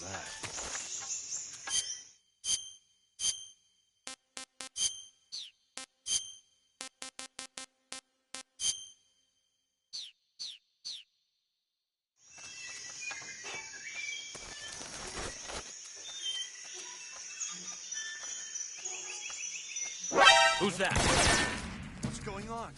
that? Who's that? What's going on?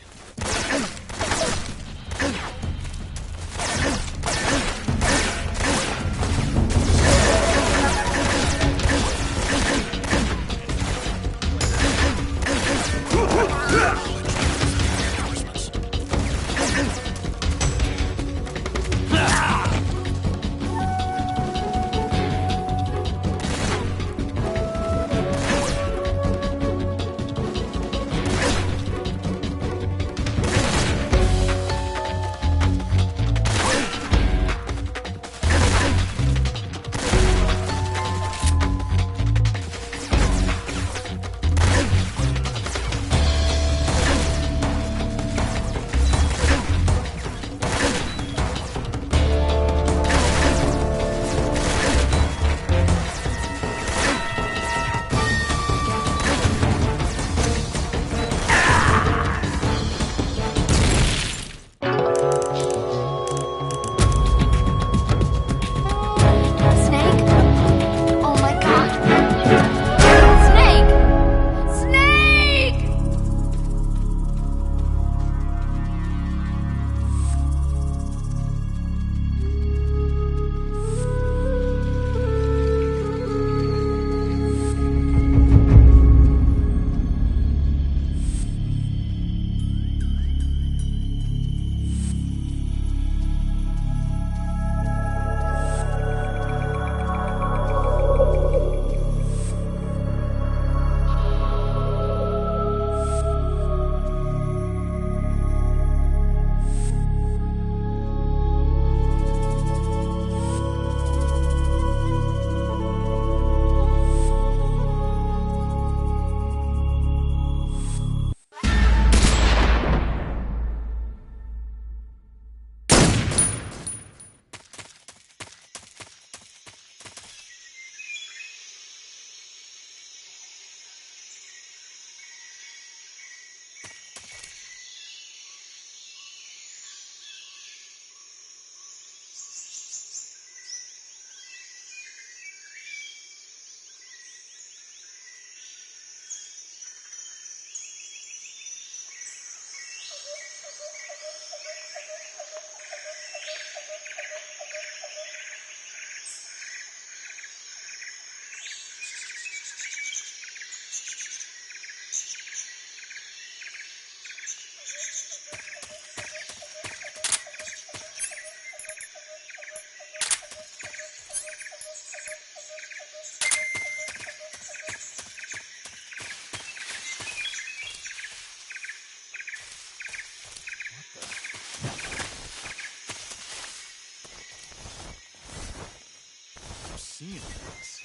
Seeing this.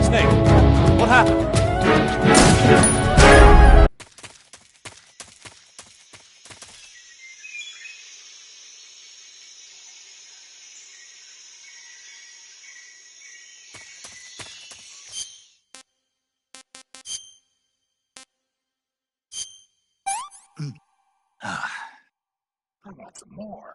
Snake, what happened? I want some more.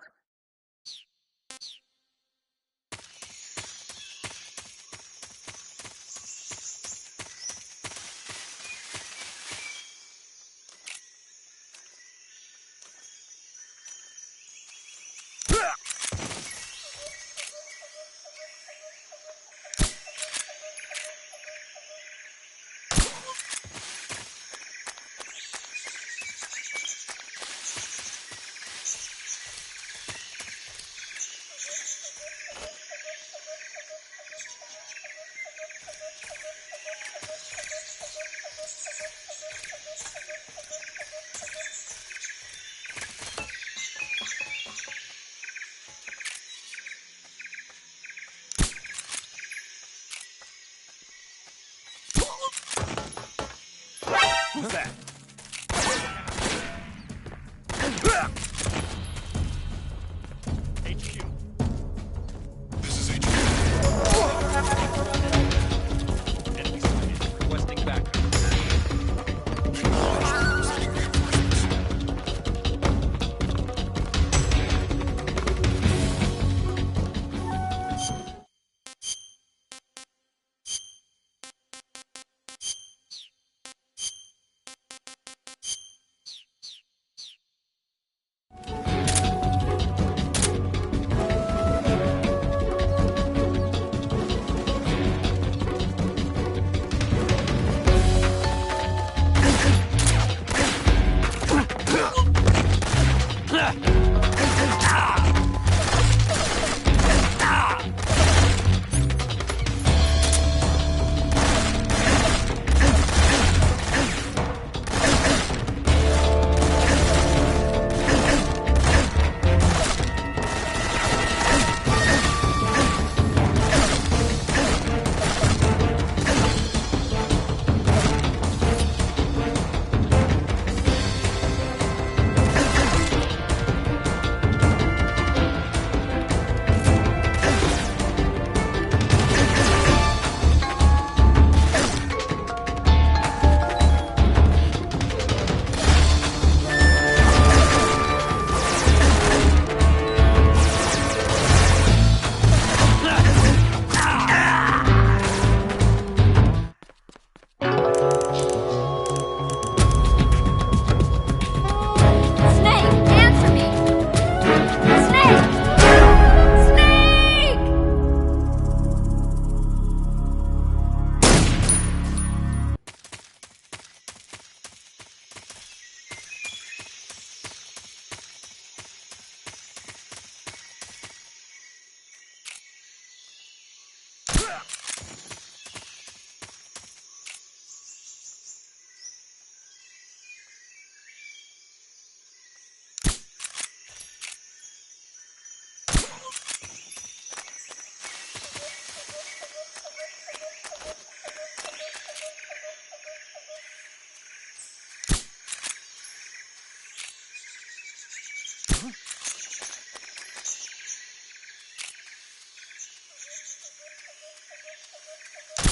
Who's that? HQ. This is HQ. Enemy sighted. Requesting backup.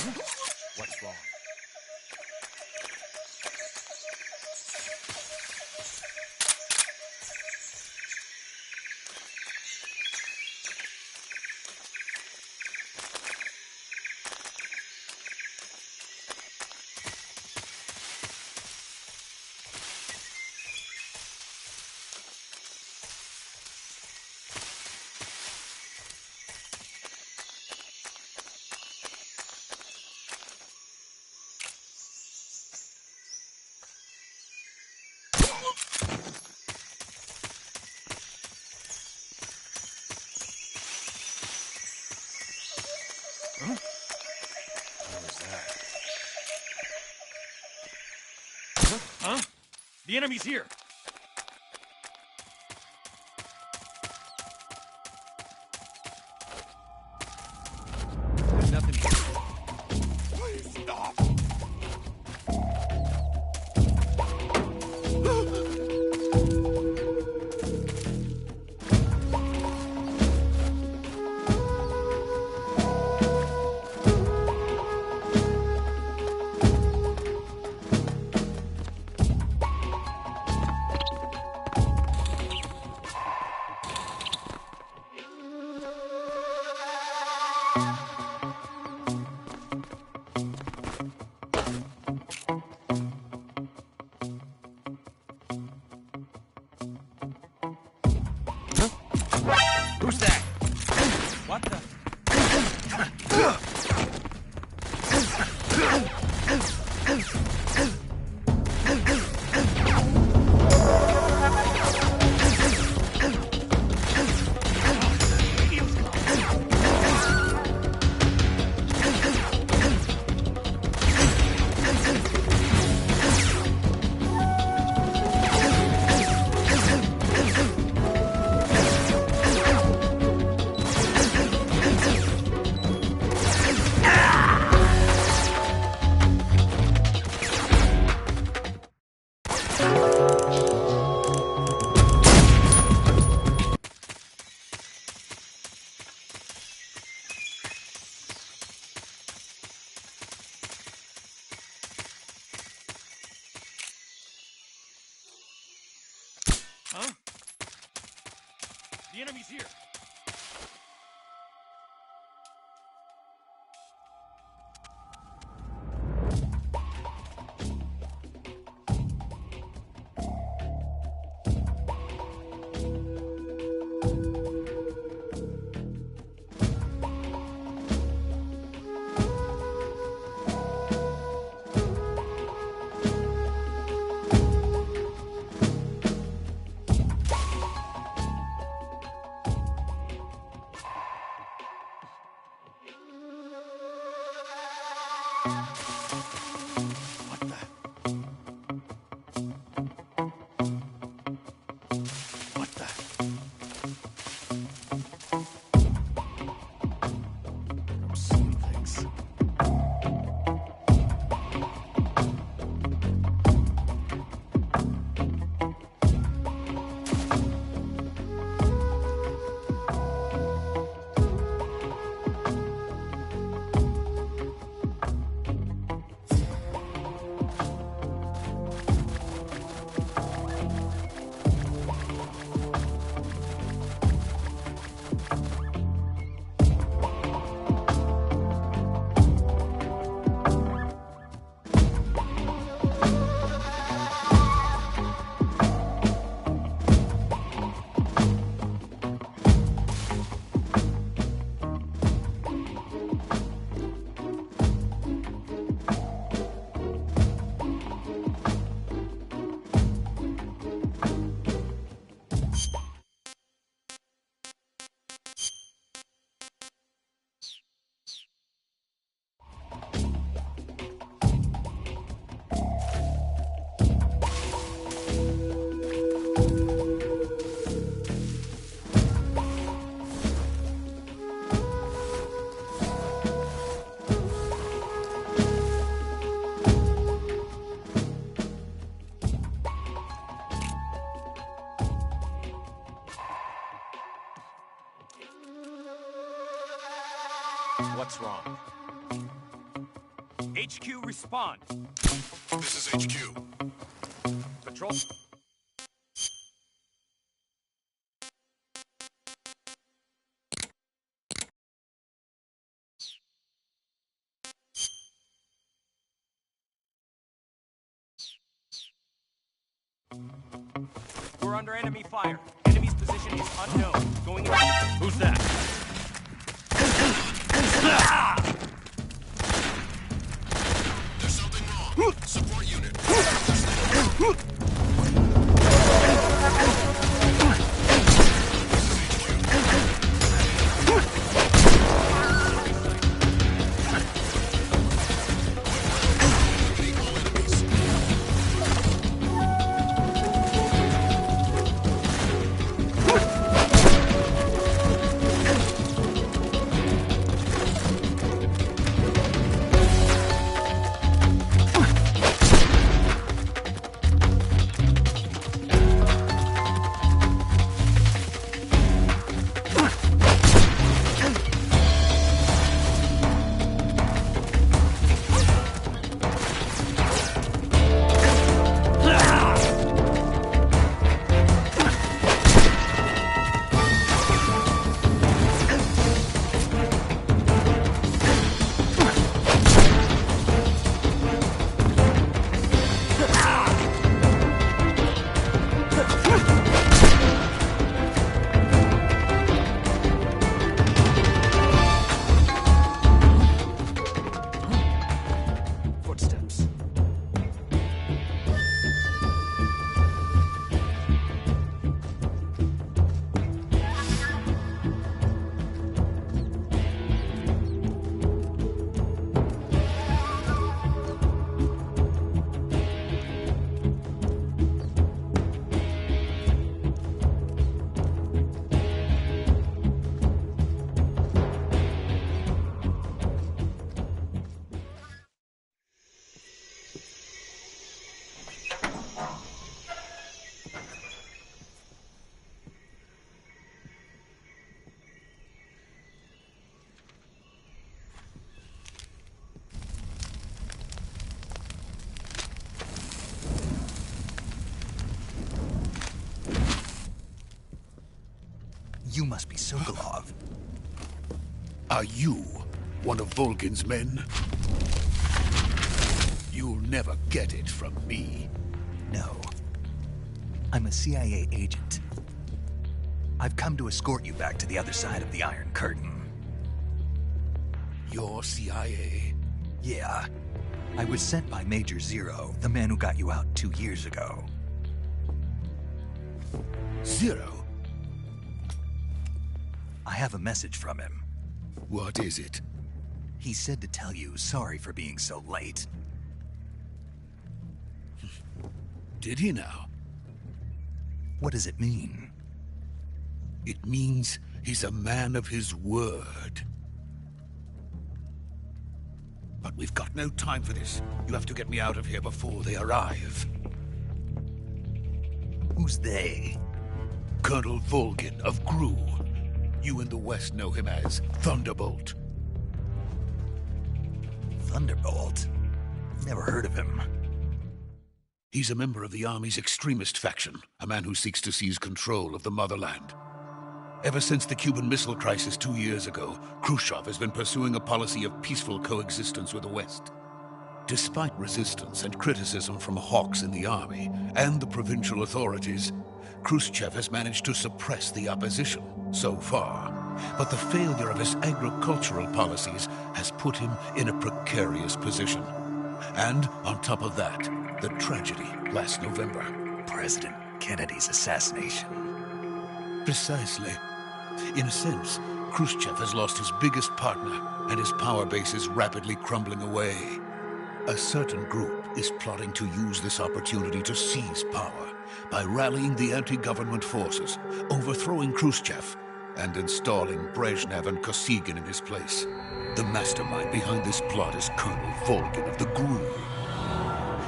What's wrong? Huh? What was that? Huh? The enemy's here! There's nothing here. Please stop. Who's that? What the? Huh? The enemy's here! What the? What the? I'm seeing things. What's wrong? HQ respond. This is HQ. Patrol. We're under enemy fire. Enemy's position is unknown. Going in. Who's that? There's something wrong. Support unit. Footsteps. You must be Sokolov. Are you one of Volgin's men? You'll never get it from me. No. I'm a CIA agent. I've come to escort you back to the other side of the Iron Curtain. You're CIA? Yeah. I was sent by Major Zero, the man who got you out 2 years ago. Zero? I have a message from him. What is it? He said to tell you sorry for being so late. Did he now? What does it mean? It means he's a man of his word. But we've got no time for this. You have to get me out of here before they arrive. Who's they? Colonel Volgin of GRU. You in the West know him as Thunderbolt. Thunderbolt? Never heard of him. He's a member of the Army's extremist faction, a man who seeks to seize control of the motherland. Ever since the Cuban Missile Crisis 2 years ago, Khrushchev has been pursuing a policy of peaceful coexistence with the West. Despite resistance and criticism from hawks in the army and the provincial authorities, Khrushchev has managed to suppress the opposition so far. But the failure of his agricultural policies has put him in a precarious position. And on top of that, the tragedy last November. President Kennedy's assassination. Precisely. In a sense, Khrushchev has lost his biggest partner, and his power base is rapidly crumbling away. A certain group is plotting to use this opportunity to seize power by rallying the anti-government forces, overthrowing Khrushchev, and installing Brezhnev and Kosygin in his place. The mastermind behind this plot is Colonel Volgin of the GRU.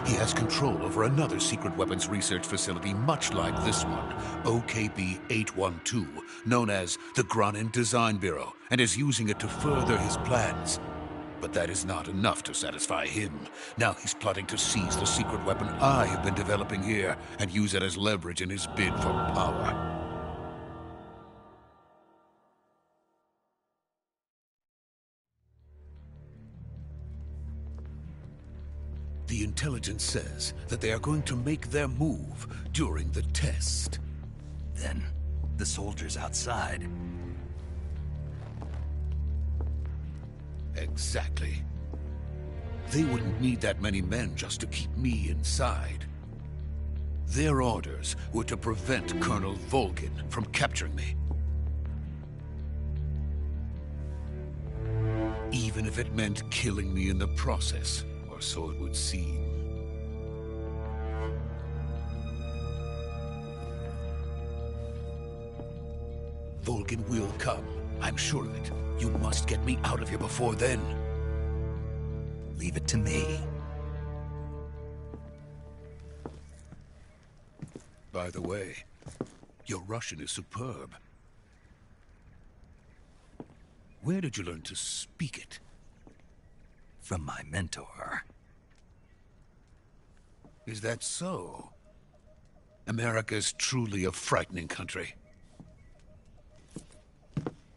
He has control over another secret weapons research facility much like this one, OKB-812, known as the Granin Design Bureau, and is using it to further his plans. But that is not enough to satisfy him. Now he's plotting to seize the secret weapon I have been developing here and use it as leverage in his bid for power. The intelligence says that they are going to make their move during the test. Then, the soldiers outside. Exactly. They wouldn't need that many men just to keep me inside. Their orders were to prevent Colonel Volgin from capturing me. Even if it meant killing me in the process, or so it would seem. Volgin will come. I'm sure of it. You must get me out of here before then. Leave it to me. By the way, your Russian is superb. Where did you learn to speak it? From my mentor. Is that so? America's truly a frightening country.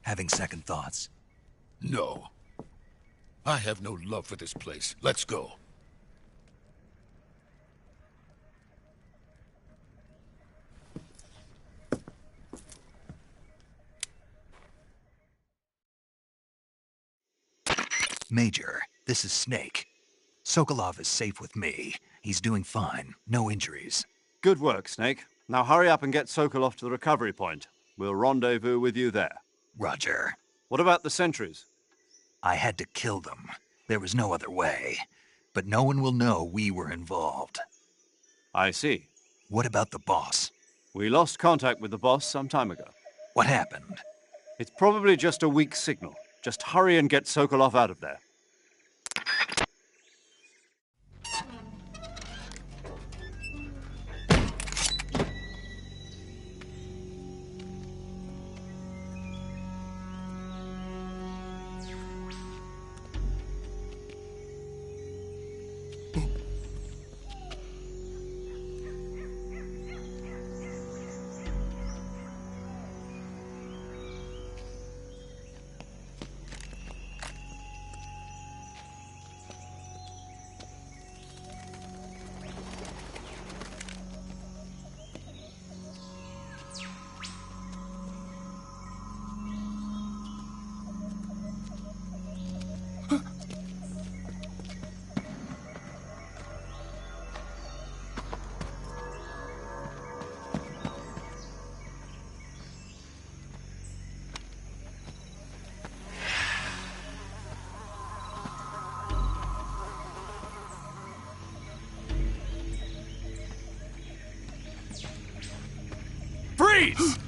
Having second thoughts? No. I have no love for this place. Let's go. Major, this is Snake. Sokolov is safe with me. He's doing fine. No injuries. Good work, Snake. Now hurry up and get Sokolov to the recovery point. We'll rendezvous with you there. Roger. What about the sentries? I had to kill them. There was no other way. But no one will know we were involved. I see. What about the boss? We lost contact with the boss some time ago. What happened? It's probably just a weak signal. Just hurry and get Sokolov out of there. Freeze!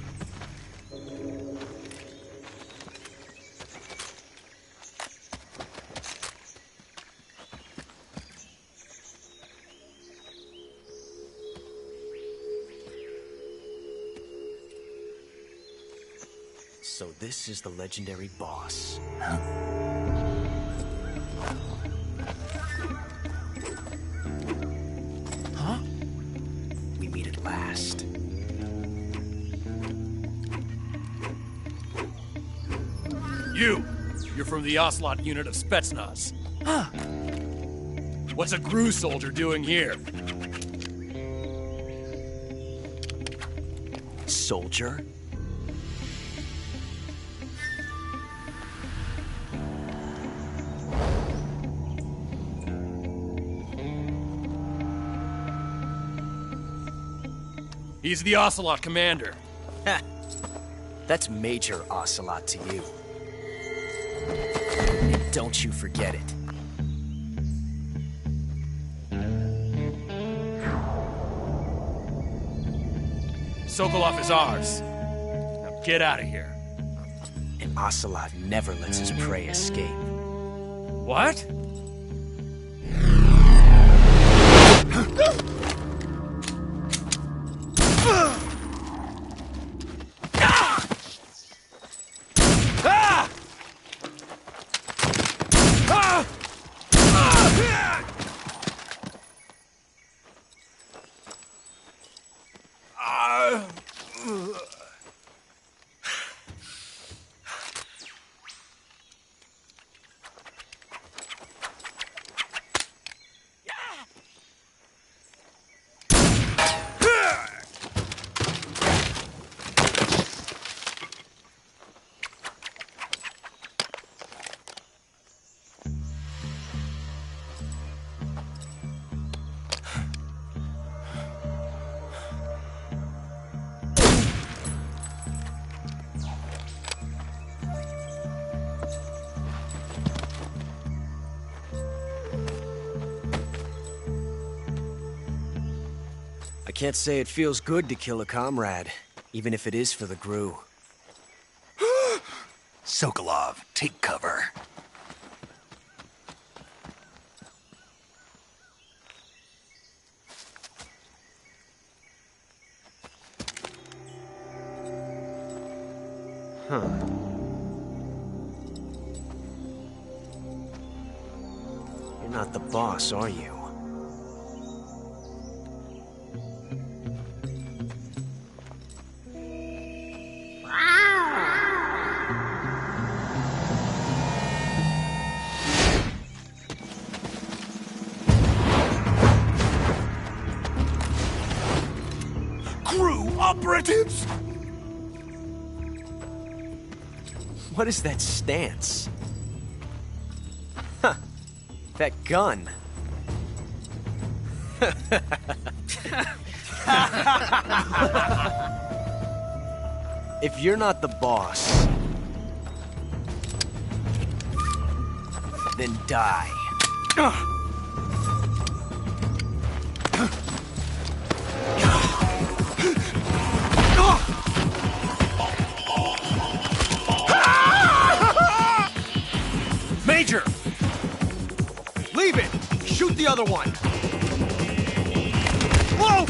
So this is the legendary boss. Huh? We meet at last. You're from the Ocelot unit of Spetsnaz. Huh. What's a GRU soldier doing here? Soldier? He's the Ocelot commander. Ha! That's Major Ocelot to you. And don't you forget it. Sokolov is ours. Now get out of here. And Ocelot never lets his prey escape. What? I can't say it feels good to kill a comrade, even if it is for the GRU. Sokolov, take cover. Huh. You're not the boss, are you? GRU operatives! What is that stance? Huh. That gun. If you're not the boss, then die. Major! Leave it! Shoot the other one! Whoa!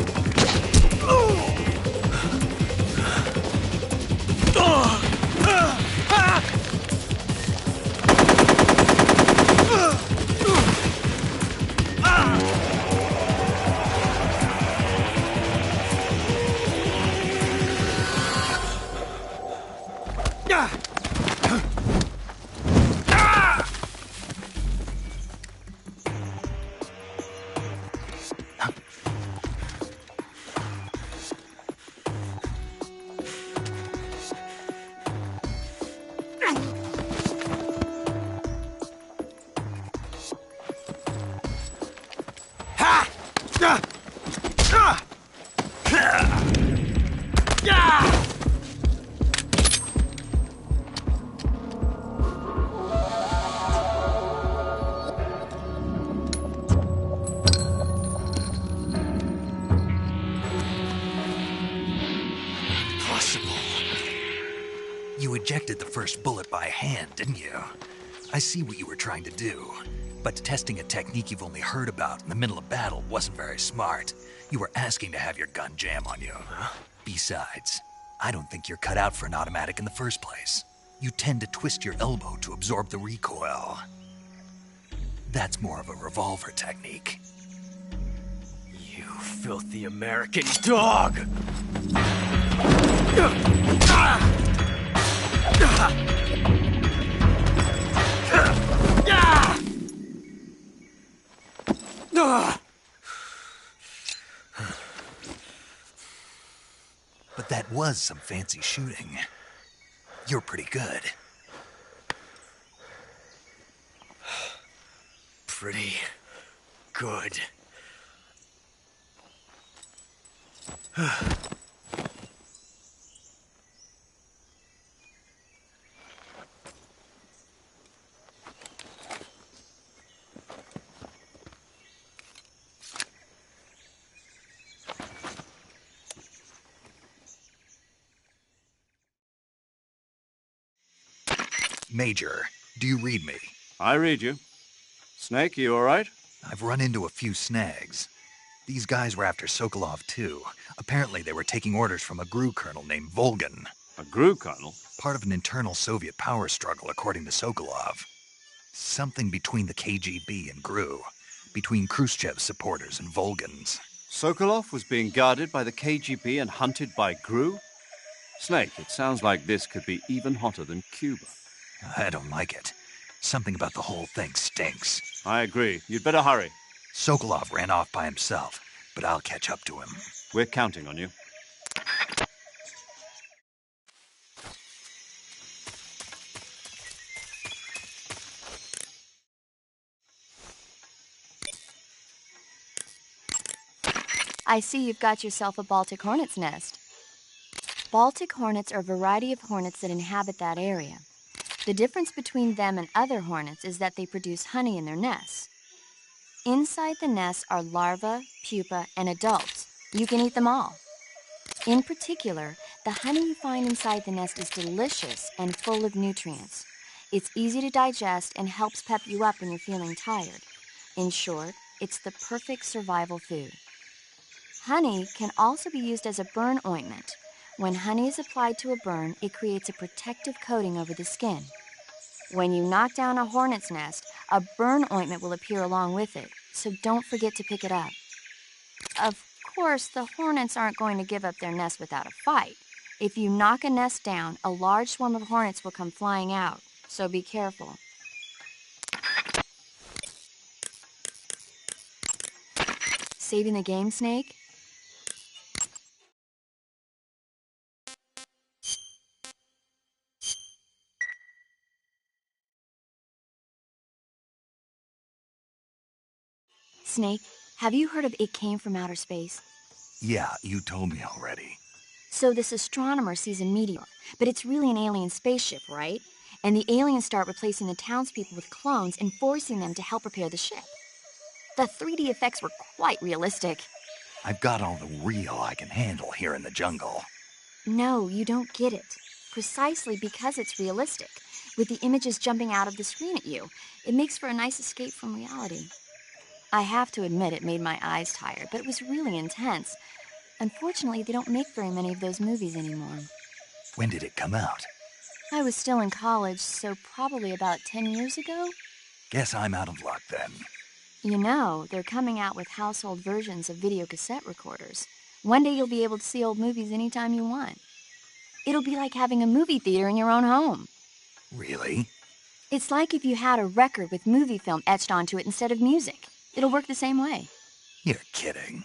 You ejected the first bullet by hand, didn't you? I see what you were trying to do. But testing a technique you've only heard about in the middle of battle wasn't very smart. You were asking to have your gun jam on you. Huh? Besides, I don't think you're cut out for an automatic in the first place. You tend to twist your elbow to absorb the recoil. That's more of a revolver technique. You filthy American dog! But that was some fancy shooting. You're pretty good. Pretty good. Major, do you read me? I read you. Snake, you all right? I've run into a few snags. These guys were after Sokolov, too. Apparently they were taking orders from a GRU colonel named Volgin. A GRU colonel? Part of an internal Soviet power struggle, according to Sokolov. Something between the KGB and GRU. Between Khrushchev's supporters and Volgin's. Sokolov was being guarded by the KGB and hunted by GRU? Snake, it sounds like this could be even hotter than Cuba. I don't like it. Something about the whole thing stinks. I agree. You'd better hurry. Sokolov ran off by himself, but I'll catch up to him. We're counting on you. I see you've got yourself a Baltic hornet's nest. Baltic hornets are a variety of hornets that inhabit that area. The difference between them and other hornets is that they produce honey in their nests. Inside the nests are larvae, pupa, and adults, You can eat them all. In particular, the honey you find inside the nest is delicious and full of nutrients. It's easy to digest and helps pep you up when you're feeling tired. In short, it's the perfect survival food. Honey can also be used as a burn ointment. When honey is applied to a burn, it creates a protective coating over the skin. When you knock down a hornet's nest, a burn ointment will appear along with it, so don't forget to pick it up. Of course, the hornets aren't going to give up their nest without a fight. If you knock a nest down, a large swarm of hornets will come flying out, so be careful. Saving the game, Snake? Snake, have you heard of It Came from Outer Space? Yeah, you told me already. So this astronomer sees a meteor, but it's really an alien spaceship, right? And the aliens start replacing the townspeople with clones and forcing them to help repair the ship. The 3D effects were quite realistic. I've got all the real I can handle here in the jungle. No, you don't get it. Precisely because it's realistic, with the images jumping out of the screen at you, it makes for a nice escape from reality. I have to admit it made my eyes tired, but it was really intense. Unfortunately, they don't make very many of those movies anymore. When did it come out? I was still in college, so probably about 10 years ago. Guess I'm out of luck then. You know, they're coming out with household versions of video cassette recorders. One day you'll be able to see old movies anytime you want. It'll be like having a movie theater in your own home. Really? It's like if you had a record with movie film etched onto it instead of music. It'll work the same way. You're kidding.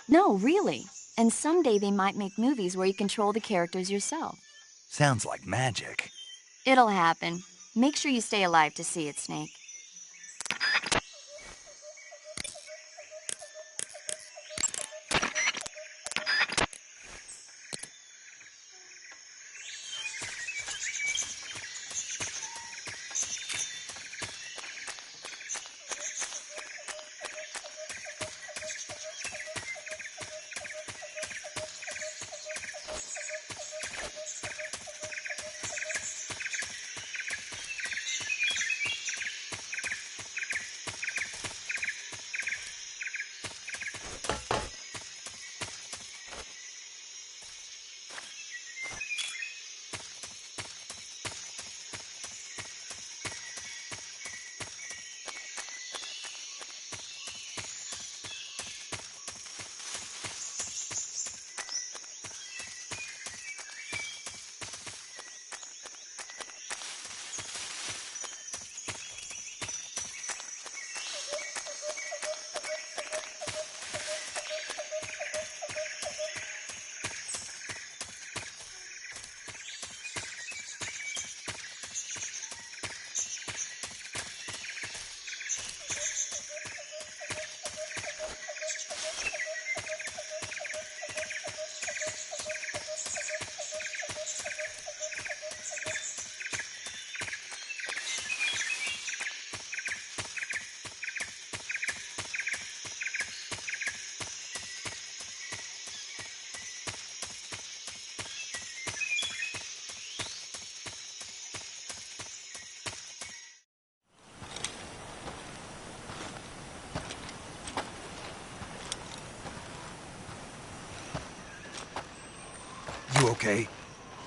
No, really. And someday they might make movies where you control the characters yourself. Sounds like magic. It'll happen. Make sure you stay alive to see it, Snake. You okay?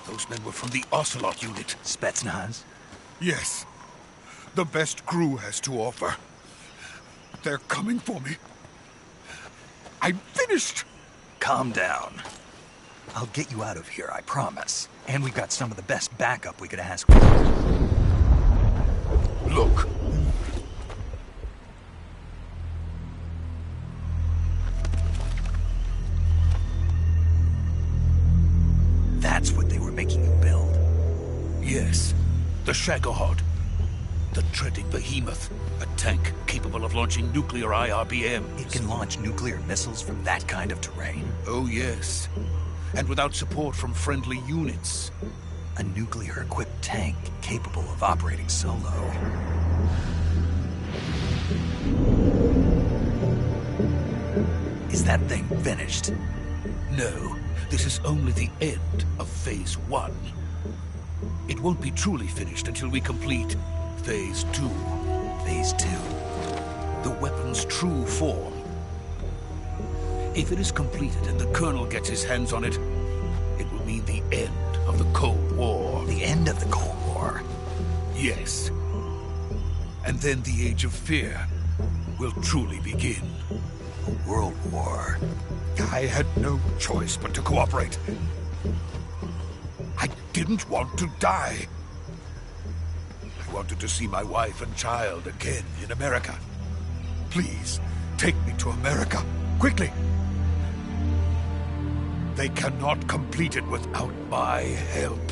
Those men were from the Ocelot unit. Spetsnaz? Yes. The best Gru has to offer. They're coming for me. I'm finished! Calm down. I'll get you out of here, I promise. And we've got some of the best backup we could ask for. Look. That's what they were making you build. Yes. The Shagohod. The treading behemoth. A tank capable of launching nuclear IRBMs. It can launch nuclear missiles from that kind of terrain. Oh, yes. And without support from friendly units. A nuclear-equipped tank capable of operating solo. Is that thing finished? No, this is only the end of Phase 1. It won't be truly finished until we complete Phase 2. Phase 2? The weapon's true form. If it is completed and the Colonel gets his hands on it, it will mean the end of the Cold War. The end of the Cold War? Yes. And then the Age of Fear will truly begin. A world war. I had no choice but to cooperate. I didn't want to die. I wanted to see my wife and child again in America. Please, take me to America, quickly. They cannot complete it without my help.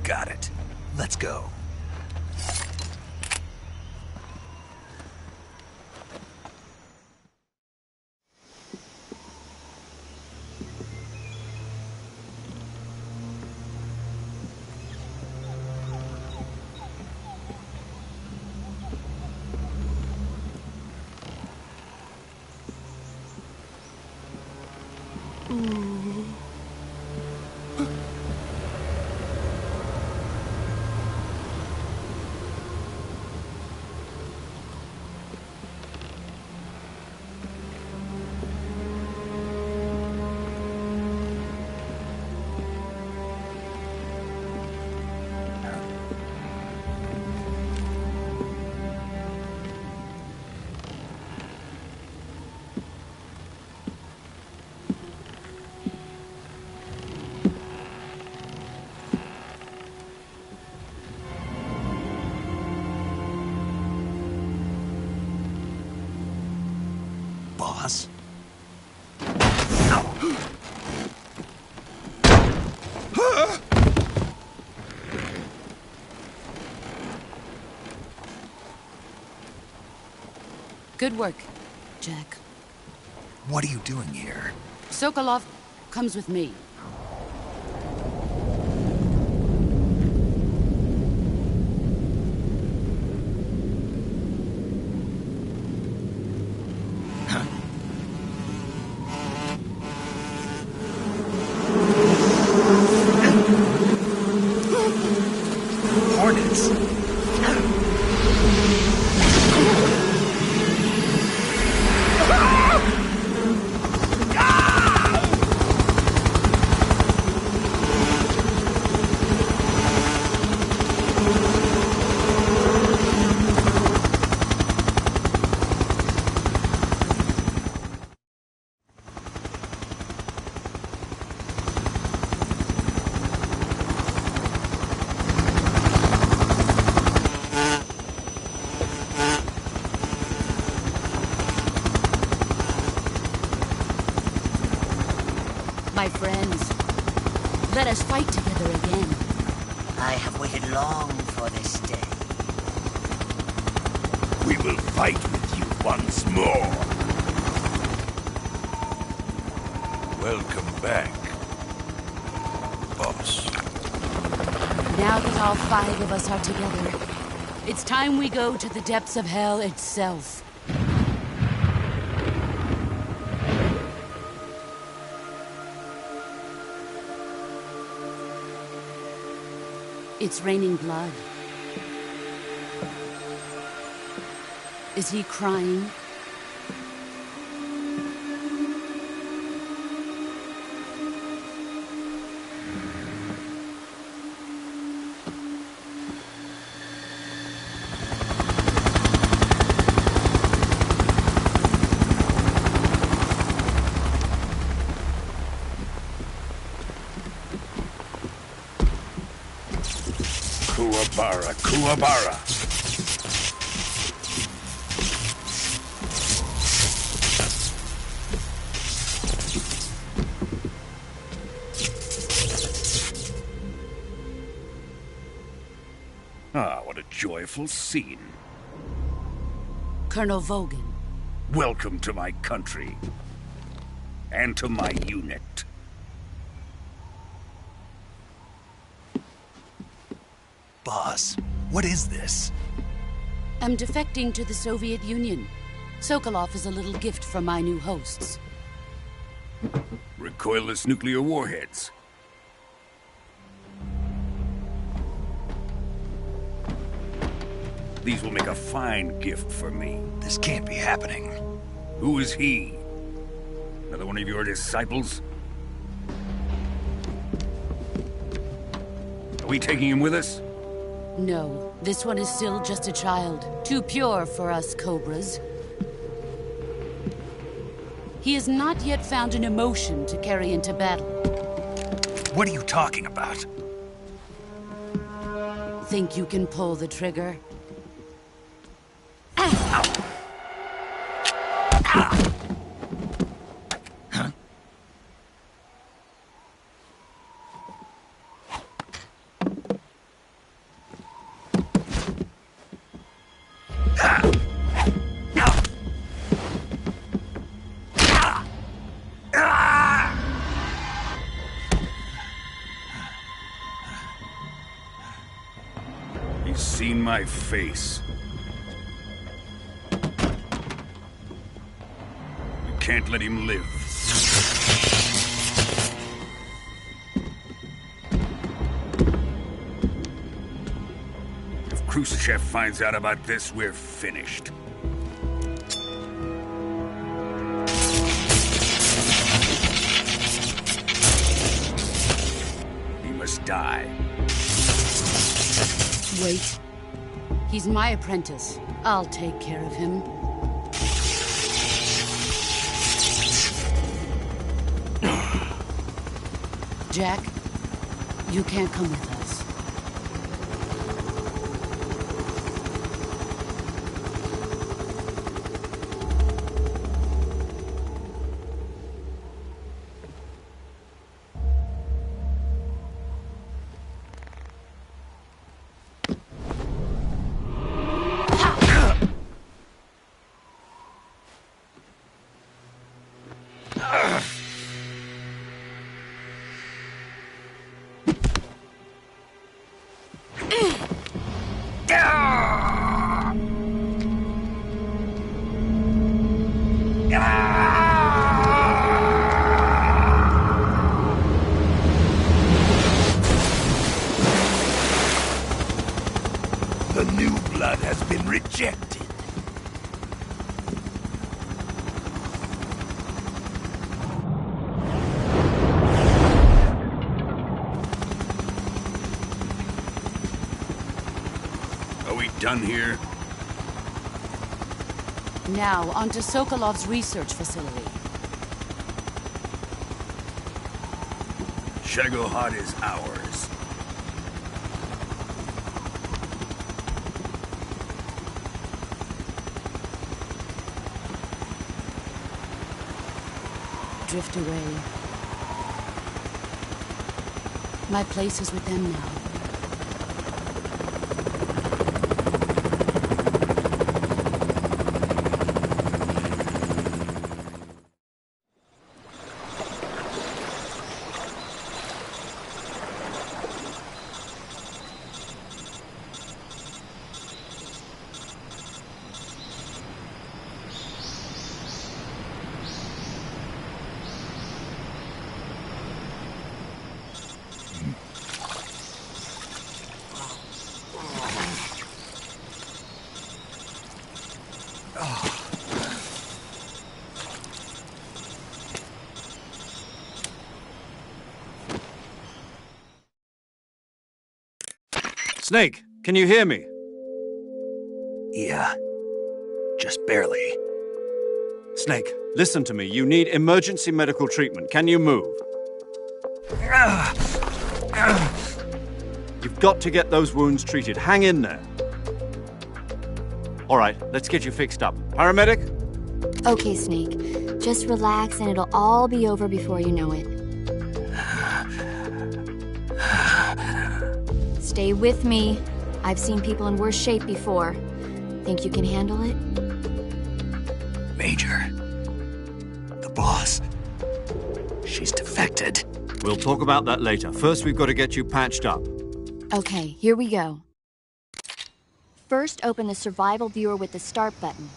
Got it. Let's go. Boss? Good work, Jack. What are you doing here? Sokolov comes with me. Hornets? My friends, let us fight together again. I have waited long for this day. We will fight with you once more. Welcome back, boss. Now that all 5 of us are together, it's time we go to the depths of hell itself. It's raining blood. Is he crying? Kuwabara, Kuwabara. Ah, what a joyful scene. Colonel Vogan. Welcome to my country. And to my unit. Boss, what is this? I'm defecting to the Soviet Union. Sokolov is a little gift from my new hosts. Recoilless nuclear warheads. These will make a fine gift for me. This can't be happening. Who is he? Another one of your disciples? Are we taking him with us? No, this one is still just a child. Too pure for us Cobras. He has not yet found an emotion to carry into battle. What are you talking about? Think you can pull the trigger? He's seen my face. We can't let him live. If Khrushchev finds out about this, we're finished. He must die. Wait. He's my apprentice. I'll take care of him. Jack, you can't come with us. The new blood has been rejected. Are we done here? Now, onto Sokolov's research facility. Shagohod is ours. Drift away. My place is with them now. Snake, can you hear me? Yeah. Just barely. Snake, listen to me. You need emergency medical treatment. Can you move? You've got to get those wounds treated. Hang in there. All right, let's get you fixed up. Paramedic? Okay, Snake. Just relax and it'll all be over before you know it. Stay with me. I've seen people in worse shape before. Think you can handle it? Major. The boss. She's defected. We'll talk about that later. First, we've got to get you patched up. Okay, here we go. First, open the survival viewer with the start button.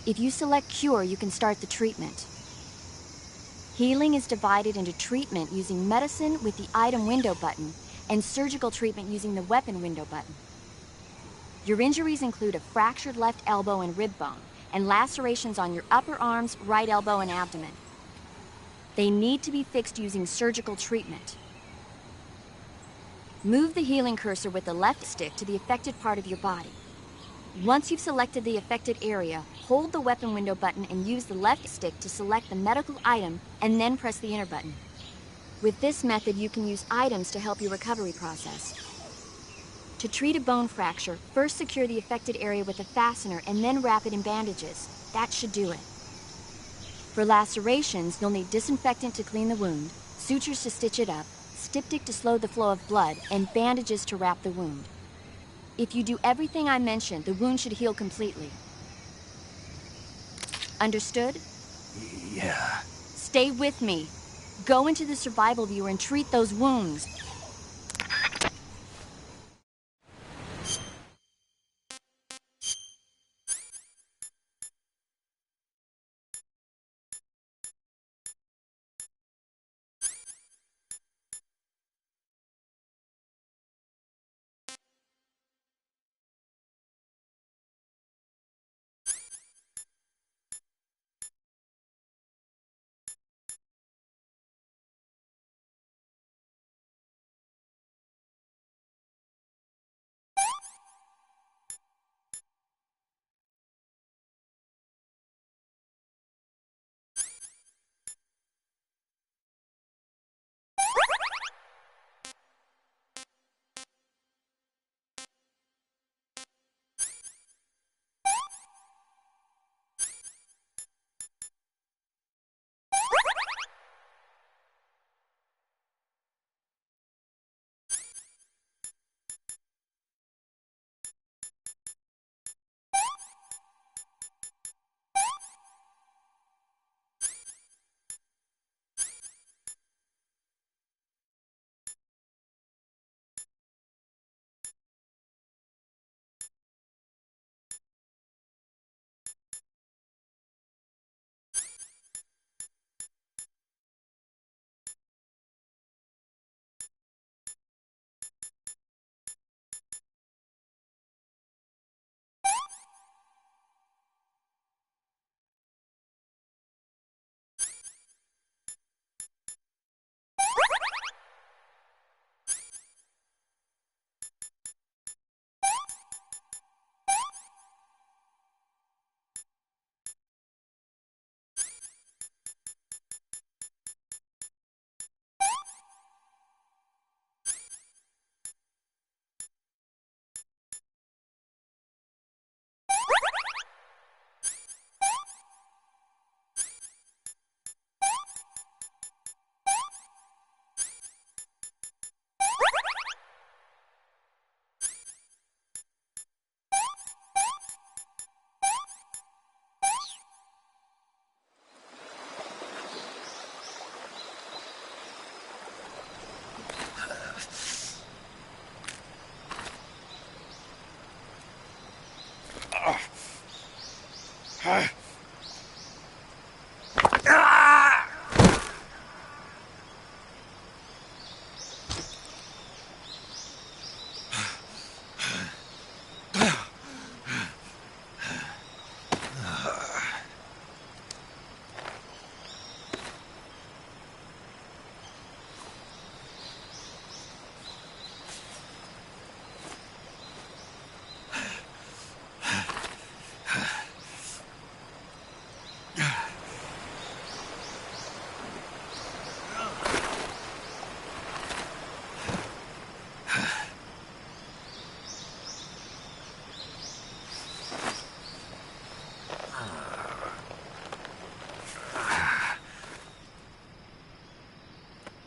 If you select Cure, you can start the treatment. Healing is divided into treatment using medicine with the item window button and surgical treatment using the weapon window button. Your injuries include a fractured left elbow and rib bone and lacerations on your upper arms, right elbow, and abdomen. They need to be fixed using surgical treatment. Move the healing cursor with the left stick to the affected part of your body. Once you've selected the affected area, hold the weapon window button and use the left stick to select the medical item and then press the enter button. With this method, you can use items to help your recovery process. To treat a bone fracture, first secure the affected area with a fastener and then wrap it in bandages. That should do it. For lacerations, you'll need disinfectant to clean the wound, sutures to stitch it up, styptic to slow the flow of blood, and bandages to wrap the wound. If you do everything I mentioned, the wound should heal completely. Understood? Yeah. Stay with me. Go into the survival viewer and treat those wounds.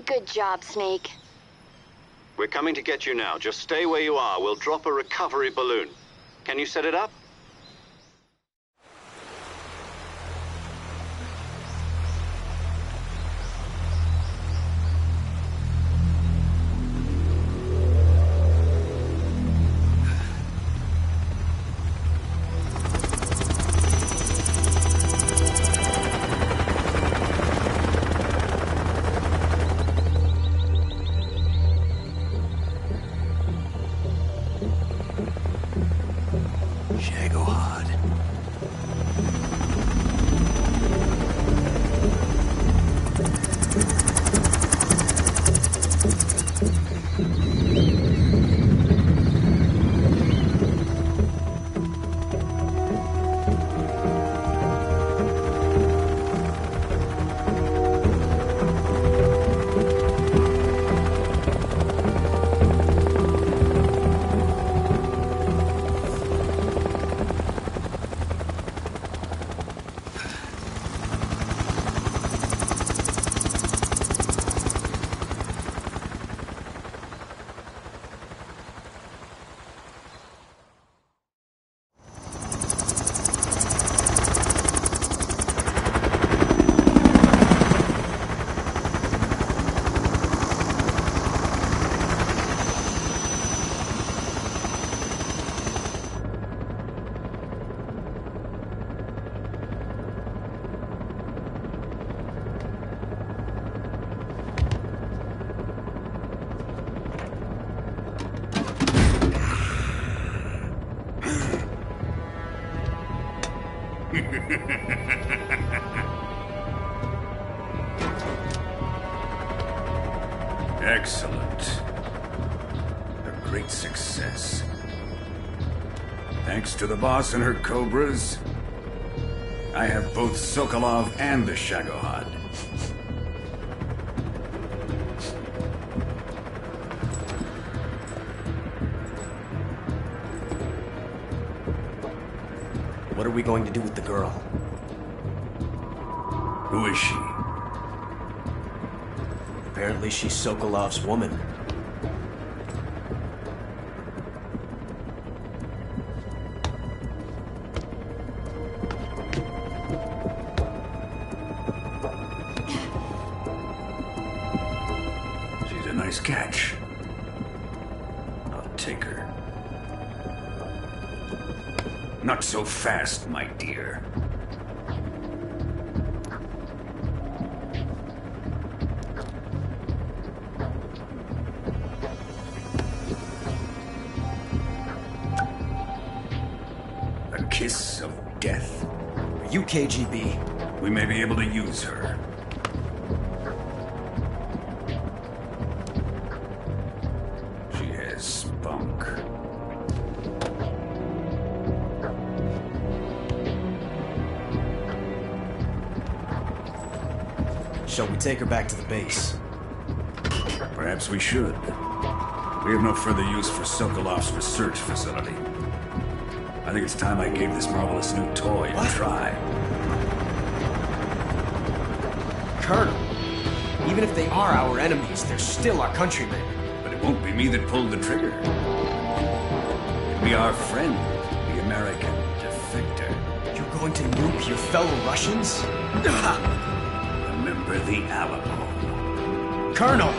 Good job, Snake. We're coming to get you now. Just stay where you are. We'll drop a recovery balloon. Can you set it up? Excellent. A great success. Thanks to the boss and her cobras, I have both Sokolov and the Shagohod. What are we going to do with the girl? Who is she? Apparently she's Sokolov's woman. She's a nice catch. I'll take her. Not so fast, my dear. A kiss of death? Are you KGB? We may be able to use her. She has spunk. Shall we take her back to the base? Perhaps we should. We have no further use for Sokolov's research facility. I think it's time I gave this marvelous new toy a try. Colonel, even if they are our enemies, they're still our countrymen. But it won't be me that pulled the trigger. It'll be our friend, the American defector. You're going to nuke your fellow Russians? Remember the Alamo. Colonel!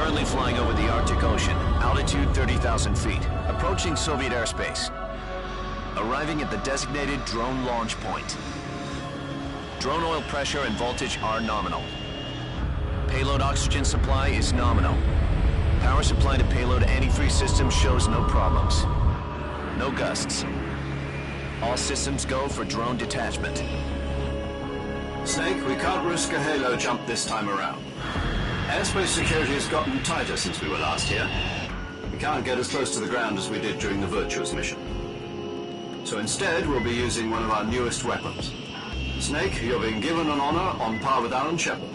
Currently flying over the Arctic Ocean, altitude 30,000 feet, approaching Soviet airspace. Arriving at the designated drone launch point. Drone oil pressure and voltage are nominal. Payload oxygen supply is nominal. Power supply to payload antifreeze system shows no problems. No gusts. All systems go for drone detachment. Snake, we can't risk a halo jump this time around. Airspace security has gotten tighter since we were last here. We can't get as close to the ground as we did during the Virtuous mission. So instead, we'll be using one of our newest weapons. Snake, you're being given an honor on par with Aaron Shepard.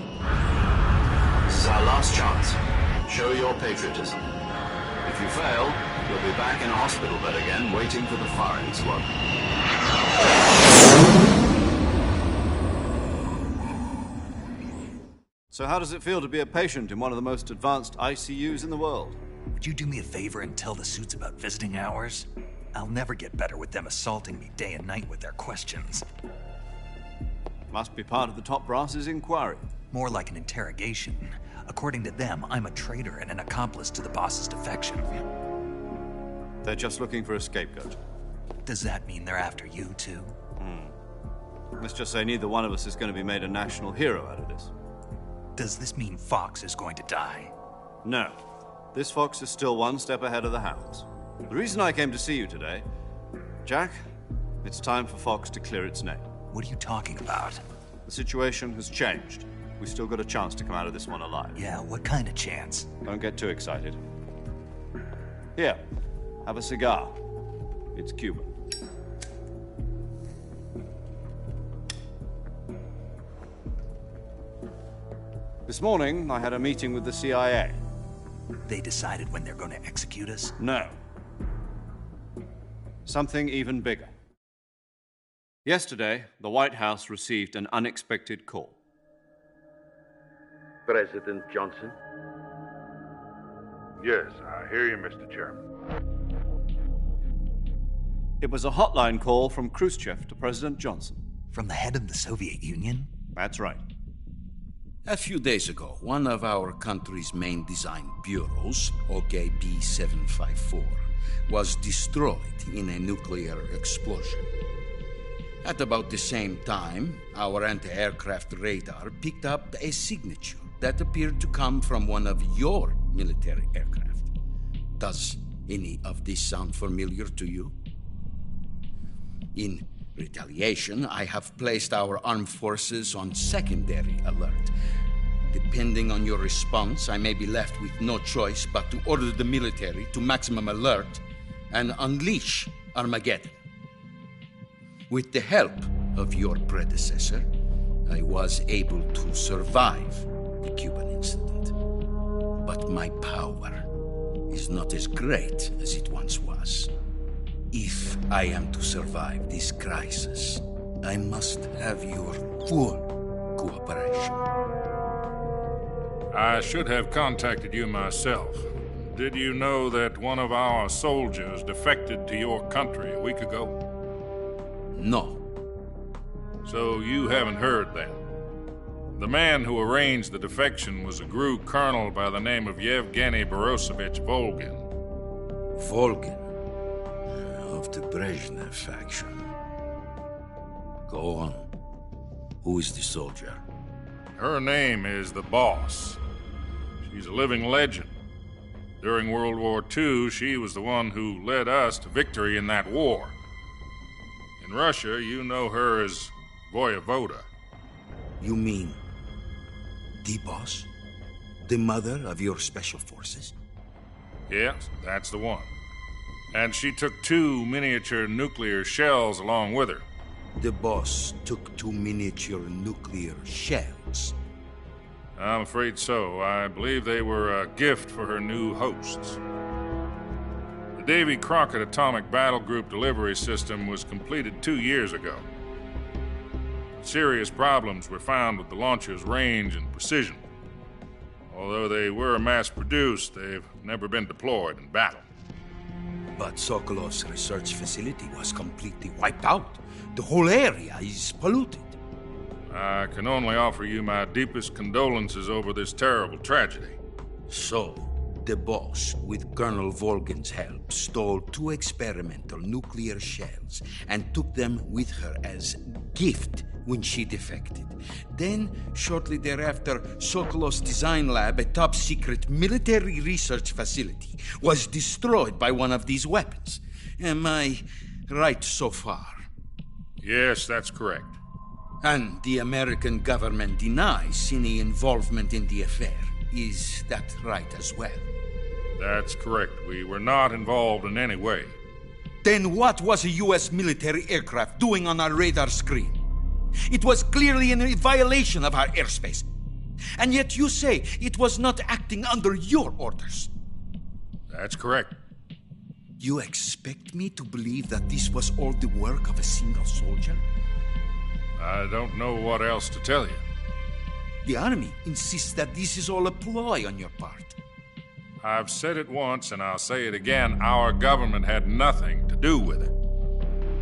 This is our last chance. Show your patriotism. If you fail, you'll be back in a hospital bed again, waiting for the firing squad. So how does it feel to be a patient in one of the most advanced ICUs in the world? Would you do me a favor and tell the suits about visiting hours? I'll never get better with them assaulting me day and night with their questions. Must be part of the top brass's inquiry. More like an interrogation. According to them, I'm a traitor and an accomplice to the boss's defection. They're just looking for a scapegoat. Does that mean they're after you, too? Let's just say neither one of us is going to be made a national hero out of this. Does this mean Fox is going to die? No. This fox is still one step ahead of the hounds. The reason I came to see you today, Jack, it's time for Fox to clear its name. What are you talking about? The situation has changed. We've still got a chance to come out of this one alive. Yeah, what kind of chance? Don't get too excited. Here, have a cigar. It's Cuban. This morning, I had a meeting with the CIA. They decided when they're going to execute us? No. Something even bigger. Yesterday, the White House received an unexpected call. President Johnson? Yes, I hear you, Mr. Chairman. It was a hotline call from Khrushchev to President Johnson. From the head of the Soviet Union? That's right. A few days ago, one of our country's main design bureaus, Bbbb, was destroyed in a nuclear explosion. At about the same time, our anti-aircraft radar picked up a signature that appeared to come from one of your military aircraft. Does any of this sound familiar to you? In retaliation, I have placed our armed forces on secondary alert. Depending on your response, I may be left with no choice but to order the military to maximum alert and unleash Armageddon. With the help of your predecessor, I was able to survive the Cuban incident. But my power is not as great as it once was. If I am to survive this crisis, I must have your full cooperation. I should have contacted you myself. Did you know that one of our soldiers defected to your country a week ago? No. So you haven't heard then. The man who arranged the defection was a GRU colonel by the name of Yevgeny Borosovich Volgin. Volgin? Of the Brezhnev faction. Go on. Who is the soldier? Her name is the Boss. She's a living legend. During World War II, she was the one who led us to victory in that war. In Russia, you know her as Voyevoda. You mean the Boss? The mother of your special forces? Yes, that's the one. And she took 2 miniature nuclear shells along with her. The Boss took 2 miniature nuclear shells? I'm afraid so. I believe they were a gift for her new hosts. The Davy Crockett Atomic Battle Group delivery system was completed 2 years ago. Serious problems were found with the launcher's range and precision. Although they were mass-produced, they've never been deployed in battle. But Sokolov's research facility was completely wiped out. The whole area is polluted. I can only offer you my deepest condolences over this terrible tragedy. So, the boss, with Colonel Volgan's help, stole 2 experimental nuclear shells and took them with her as gift when she defected. Then, shortly thereafter, Sokolov's design lab, a top-secret military research facility, was destroyed by one of these weapons. Am I right so far? Yes, that's correct. And the American government denies any involvement in the affair. Is that right as well? That's correct. We were not involved in any way. Then what was a U.S. military aircraft doing on our radar screen? It was clearly in violation of our airspace. And yet you say it was not acting under your orders. That's correct. You expect me to believe that this was all the work of a single soldier? I don't know what else to tell you. The Army insists that this is all a ploy on your part. I've said it once and I'll say it again. Our government had nothing to do with it.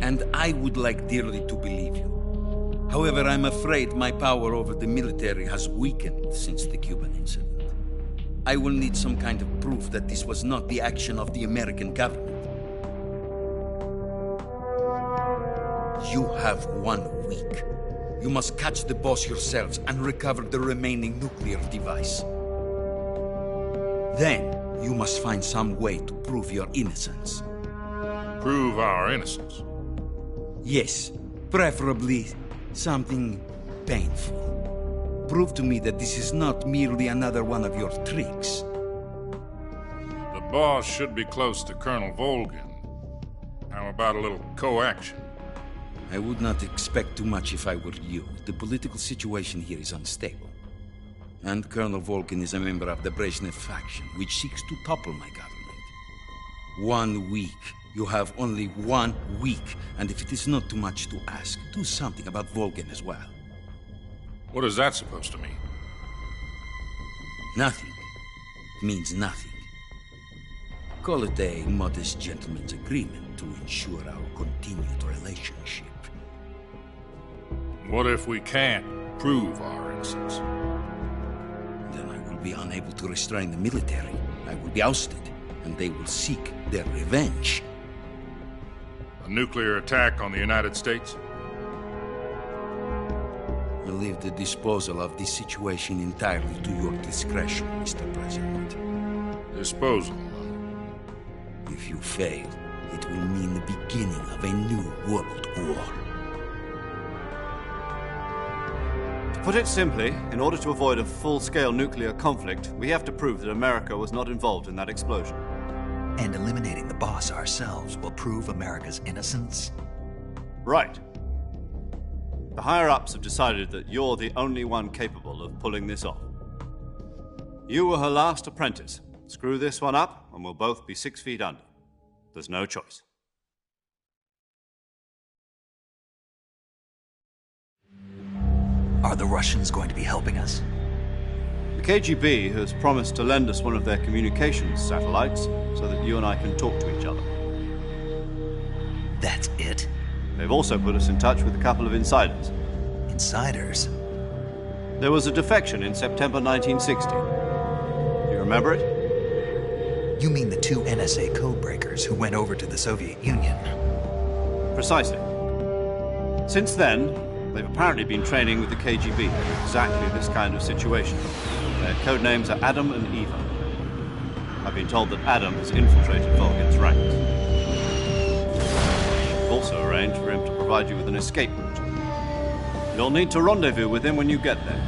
And I would like dearly to believe you. However, I'm afraid my power over the military has weakened since the Cuban incident. I will need some kind of proof that this was not the action of the American government. You have 1 week. You must catch the boss yourselves and recover the remaining nuclear device. Then, you must find some way to prove your innocence. Prove our innocence? Yes, preferably something painful. Prove to me that this is not merely another one of your tricks. The boss should be close to Colonel Volgan. How about a little co-action? I would not expect too much if I were you. The political situation here is unstable. And Colonel Volgan is a member of the Brezhnev faction, which seeks to topple my government. 1 week. You have only 1 week. And if it is not too much to ask, do something about Volgan as well. What is that supposed to mean? Nothing. It means nothing. Call it a modest gentleman's agreement to ensure our continued relationship. What if we can't prove our innocence? Then I will be unable to restrain the military. I will be ousted, and they will seek their revenge. A nuclear attack on the United States? I leave the disposal of this situation entirely to your discretion, Mr. President. Disposal? If you fail, it will mean the beginning of a new world war. To put it simply, in order to avoid a full-scale nuclear conflict, we have to prove that America was not involved in that explosion. And eliminating the boss ourselves will prove America's innocence? Right. The higher-ups have decided that you're the only one capable of pulling this off. You were her last apprentice. Screw this one up, and we'll both be 6 feet under. There's no choice. Are the Russians going to be helping us? The KGB has promised to lend us one of their communications satellites so that you and I can talk to each other. That's it? They've also put us in touch with a couple of insiders. Insiders? There was a defection in September 1960. Do you remember it? You mean the 2 NSA codebreakers who went over to the Soviet Union? Precisely. Since then, they've apparently been training with the KGB for exactly this kind of situation. Their code names are Adam and Eva. I've been told that Adam has infiltrated Volgan's ranks. We've also arranged for him to provide you with an escape route. You'll need to rendezvous with him when you get there.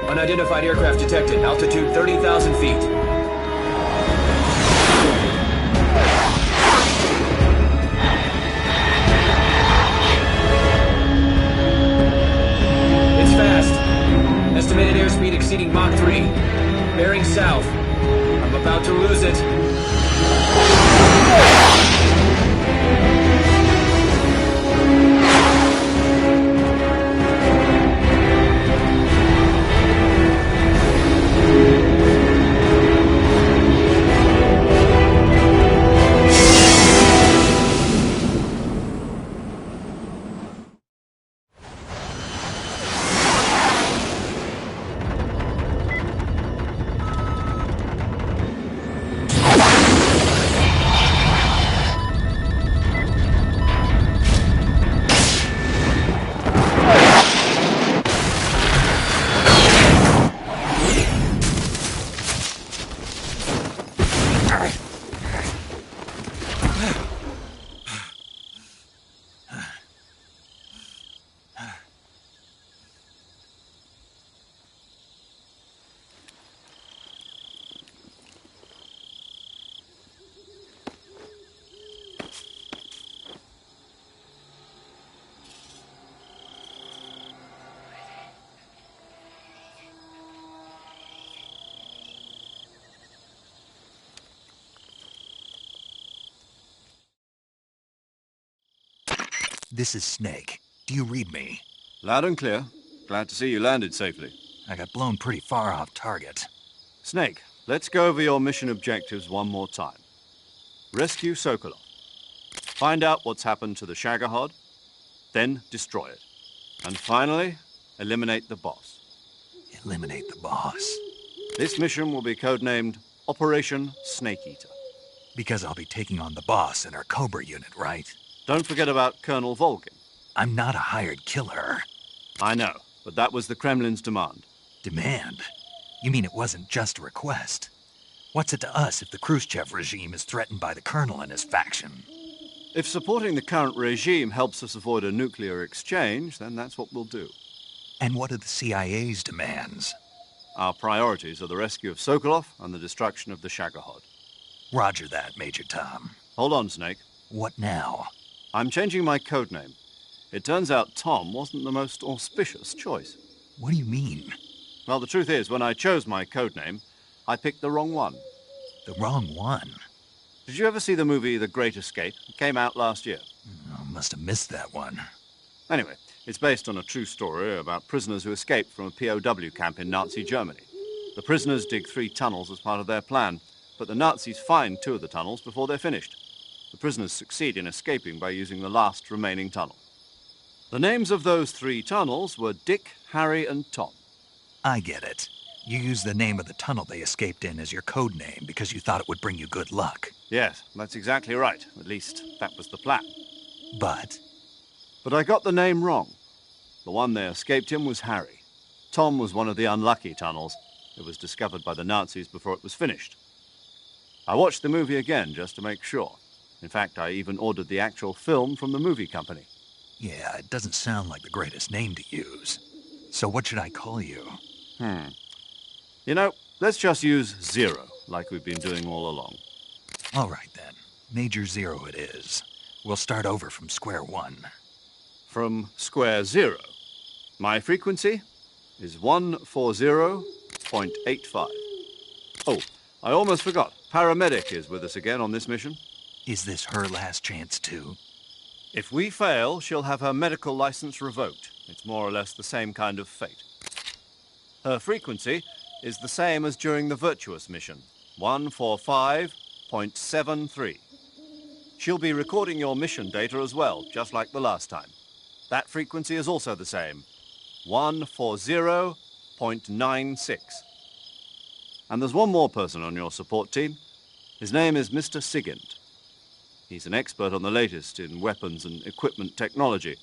Unidentified aircraft detected. Altitude 30,000 feet. It's fast. Estimated airspeed exceeding Mach 3. Bearing south. I'm about to lose it. This is Snake. Do you read me? Loud and clear. Glad to see you landed safely. I got blown pretty far off target. Snake, let's go over your mission objectives one more time. Rescue Sokolov. Find out what's happened to the Shagohod, then destroy it. And finally, eliminate the boss. Eliminate the boss? This mission will be codenamed Operation Snake Eater. Because I'll be taking on the boss and our Cobra unit, right? Don't forget about Colonel Volgin. I'm not a hired killer. I know, but that was the Kremlin's demand. Demand? You mean it wasn't just a request? What's it to us if the Khrushchev regime is threatened by the Colonel and his faction? If supporting the current regime helps us avoid a nuclear exchange, then that's what we'll do. And what are the CIA's demands? Our priorities are the rescue of Sokolov and the destruction of the Shagohod. Roger that, Major Tom. Hold on, Snake. What now? I'm changing my codename. It turns out Tom wasn't the most auspicious choice. What do you mean? Well, the truth is, when I chose my codename, I picked the wrong one. The wrong one? Did you ever see the movie The Great Escape? It came out last year. I must have missed that one. Anyway, it's based on a true story about prisoners who escaped from a POW camp in Nazi Germany. The prisoners dig 3 tunnels as part of their plan, but the Nazis find 2 of the tunnels before they're finished. The prisoners succeed in escaping by using the last remaining tunnel. The names of those 3 tunnels were Dick, Harry, and Tom. I get it. You used the name of the tunnel they escaped in as your code name because you thought it would bring you good luck. Yes, that's exactly right. At least, that was the plan. But I got the name wrong. The one they escaped in was Harry. Tom was one of the unlucky tunnels. It was discovered by the Nazis before it was finished. I watched the movie again just to make sure. In fact, I even ordered the actual film from the movie company. Yeah, it doesn't sound like the greatest name to use. So what should I call you? You know, let's just use Zero, like we've been doing all along. All right, then. Major Zero it is. We'll start over from square one. From square 0. My frequency is 140.85. Oh, I almost forgot. Paramedic is with us again on this mission. Is this her last chance, too? If we fail, she'll have her medical license revoked. It's more or less the same kind of fate. Her frequency is the same as during the Virtuous mission, 145.73. She'll be recording your mission data as well, just like the last time. That frequency is also the same, 140.96. And there's one more person on your support team. His name is Mr. Sigint. He's an expert on the latest in weapons and equipment technology.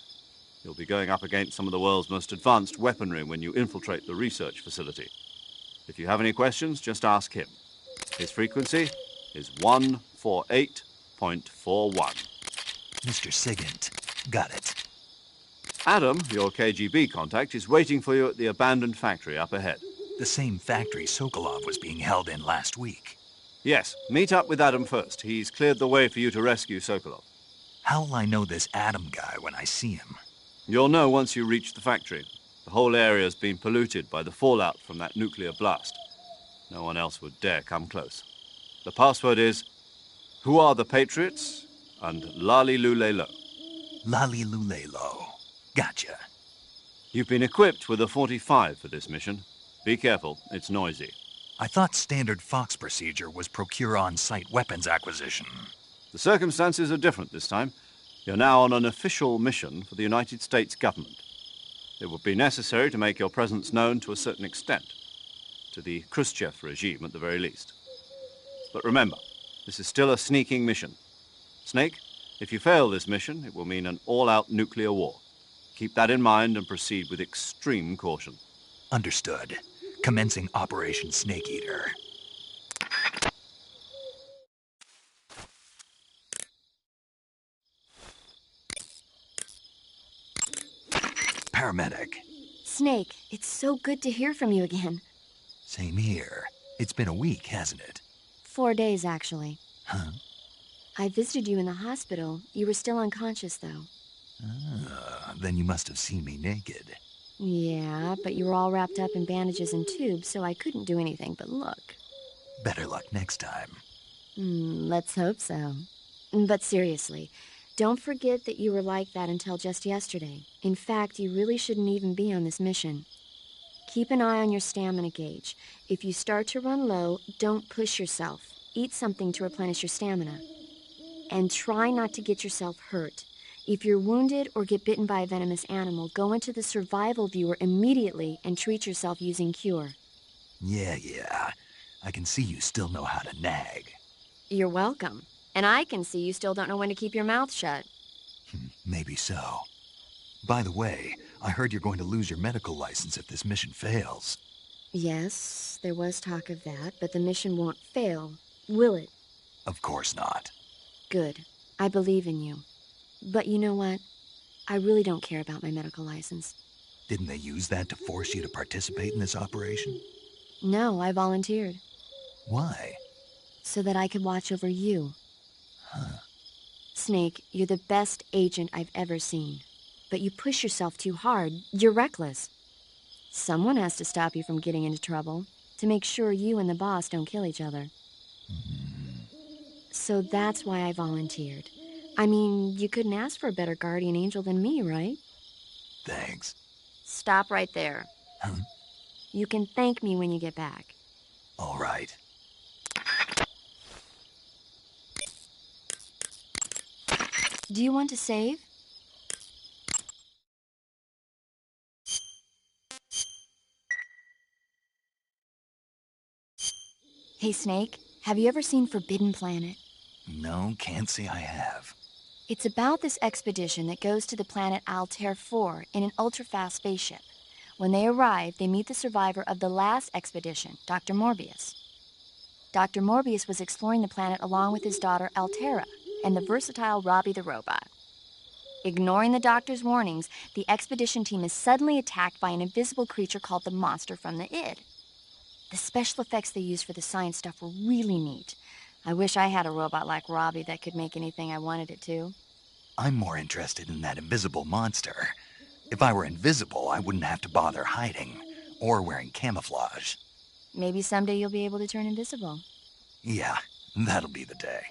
You'll be going up against some of the world's most advanced weaponry when you infiltrate the research facility. If you have any questions, just ask him. His frequency is 148.41. Mr. Sigint, got it. Adam, your KGB contact, is waiting for you at the abandoned factory up ahead. The same factory Sokolov was being held in last week. Yes, meet up with Adam first. He's cleared the way for you to rescue Sokolov. How will I know this Adam guy when I see him? You'll know once you reach the factory. The whole area's been polluted by the fallout from that nuclear blast. No one else would dare come close. The password is, "Who are the Patriots?" and "Lali Lule Lo." Lali Lule Lo. Gotcha. You've been equipped with a 45 for this mission. Be careful, it's noisy. I thought standard Fox procedure was procure on-site weapons acquisition. The circumstances are different this time. You're now on an official mission for the United States government. It would be necessary to make your presence known to a certain extent. To the Khrushchev regime, at the very least. But remember, this is still a sneaking mission. Snake, if you fail this mission, it will mean an all-out nuclear war. Keep that in mind and proceed with extreme caution. Understood. Commencing Operation Snake Eater. Paramedic. Snake, it's so good to hear from you again. Same here. It's been a week, hasn't it? 4 days, actually. Huh? I visited you in the hospital. You were still unconscious, though. Then you must have seen me naked. Yeah, but you were all wrapped up in bandages and tubes, so I couldn't do anything but look. Better luck next time. Let's hope so. But seriously, Don't forget that you were like that until just yesterday. In fact, you really shouldn't even be on this mission. Keep an eye on your stamina gauge. If you start to run low, don't push yourself. Eat something to replenish your stamina. And try not to get yourself hurt. If you're wounded or get bitten by a venomous animal, go into the survival viewer immediately and treat yourself using Cure. Yeah. I can see you still know how to nag. You're welcome. And I can see you still don't know when to keep your mouth shut. Maybe so. By the way, I heard you're going to lose your medical license if this mission fails. Yes, there was talk of that, but the mission won't fail, will it? Of course not. Good. I believe in you. But you know what? I really don't care about my medical license. Didn't they use that to force you to participate in this operation? No, I volunteered. Why? So that I could watch over you. Huh. Snake, you're the best agent I've ever seen. But you push yourself too hard. You're reckless. Someone has to stop you from getting into trouble, to make sure you and the boss don't kill each other. So that's why I volunteered. I mean, you couldn't ask for a better guardian angel than me, right? Thanks. Stop right there. Huh? You can thank me when you get back. All right. Do you want to save? Hey, Snake, have you ever seen Forbidden Planet? No, can't say I have. It's about this expedition that goes to the planet Altair 4 in an ultra-fast spaceship. When they arrive, they meet the survivor of the last expedition, Dr. Morbius. Dr. Morbius was exploring the planet along with his daughter Altera and the versatile Robbie the robot. Ignoring the doctor's warnings, the expedition team is suddenly attacked by an invisible creature called the Monster from the Id. The special effects they used for the science stuff were really neat. I wish I had a robot like Robbie that could make anything I wanted it to. I'm more interested in that invisible monster. If I were invisible, I wouldn't have to bother hiding or wearing camouflage. Maybe someday you'll be able to turn invisible. Yeah, that'll be the day.